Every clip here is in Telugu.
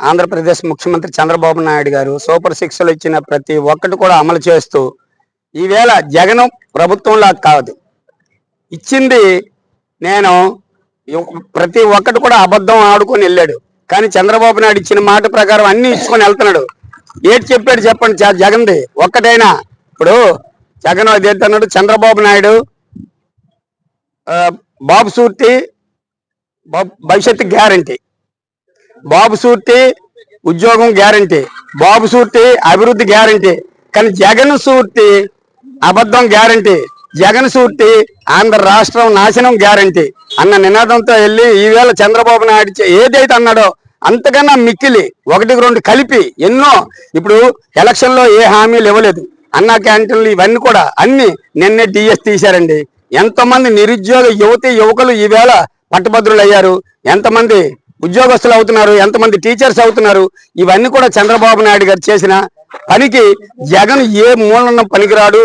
ఆంధ్రప్రదేశ్ ముఖ్యమంత్రి చంద్రబాబు నాయుడు గారు సూపర్ సిక్స్లు ఇచ్చిన ప్రతి ఒక్కటి కూడా అమలు చేస్తూ ఈవేళ జగన్ ప్రభుత్వంలా కాదు ఇచ్చింది. నేను ప్రతి ఒక్కటి కూడా అబద్ధం ఆడుకొని వెళ్ళాడు, కానీ చంద్రబాబు నాయుడు ఇచ్చిన మాట ప్రకారం అన్ని ఇచ్చుకొని వెళ్తున్నాడు. ఏది చెప్పాడు చెప్పండి జగన్ది ఒక్కటైనా? ఇప్పుడు జగన్ అదేంటన్నాడు, చంద్రబాబు నాయుడు బాబు సూర్తి భవిష్యత్తు గ్యారంటీ, బాబు సూర్తి ఉద్యోగం గ్యారంటీ, బాబు సూర్తి అభివృద్ధి గ్యారంటీ. కానీ జగన్ సూర్తి అబద్ధం గ్యారంటీ, జగన్ సూర్తి ఆంధ్ర రాష్ట్రం నాశనం గ్యారంటీ అన్న నినాదంతో వెళ్ళి ఈవేళ చంద్రబాబు నాయుడు ఏదైతే అన్నాడో అంతకన్నా మిక్కిలి ఒకటికి రెండు కలిపి ఎన్నో. ఇప్పుడు ఎలక్షన్లో ఏ హామీలు ఇవ్వలేదు, అన్నా క్యాంటీన్లు ఇవన్నీ కూడా అన్ని నిన్నే డిఎస్ తీశారండి. ఎంతమంది నిరుద్యోగ యువకులు ఈవేళ పట్టభద్రులు అయ్యారు, ఎంతమంది ఉద్యోగస్తులు అవుతున్నారు, ఎంతమంది టీచర్స్ అవుతున్నారు. ఇవన్నీ కూడా చంద్రబాబు నాయుడు గారు చేసిన పనికి జగన్ ఏ మూలన పనికిరాడు.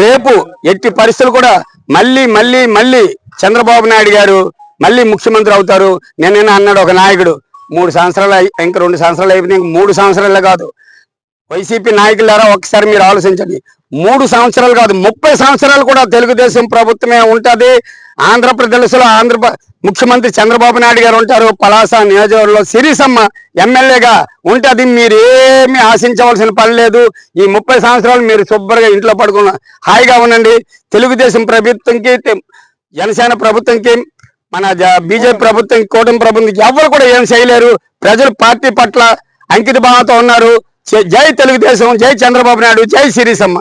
రేపు ఎట్టి పరిస్థితులు కూడా మళ్ళీ మళ్ళీ మళ్ళీ చంద్రబాబు నాయుడు గారు మళ్ళీ ముఖ్యమంత్రి అవుతారు. నేనైనా అన్నాడు ఒక నాయకుడు, 3 సంవత్సరాలు ఇంకా 2 సంవత్సరాలు అయిపోయింది, ఇంక 3 సంవత్సరాలే కాదు. వైసీపీ నాయకులారా ఒకసారి మీరు ఆలోచించండి, 3 సంవత్సరాలు కాదు 30 సంవత్సరాలు కూడా తెలుగుదేశం ప్రభుత్వమే ఉంటుంది. ఆంధ్రప్రదేశ్లో ముఖ్యమంత్రి చంద్రబాబు నాయుడు గారు ఉంటారు. పలాస నియోజకవర్గంలో సిరిసమ్మ ఎమ్మెల్యేగా ఉంటుంది. మీరేమీ ఆశించవలసిన పని లేదు. ఈ 30 సంవత్సరాలు మీరు శుభ్రంగా ఇంట్లో పడుకున్న హాయిగా ఉండండి. తెలుగుదేశం ప్రభుత్వంకి, జనసేన ప్రభుత్వంకి, మన బీజేపీ ప్రభుత్వం, కూటమి ప్రభుత్వం ఎవరు కూడా ఏం చేయలేరు. ప్రజలు పార్టీ పట్ల అంకిత భావంతో ఉన్నారు. జై తెలుగుదేశం, జై చంద్రబాబు నాయుడు, జై సిరిసమ్మ.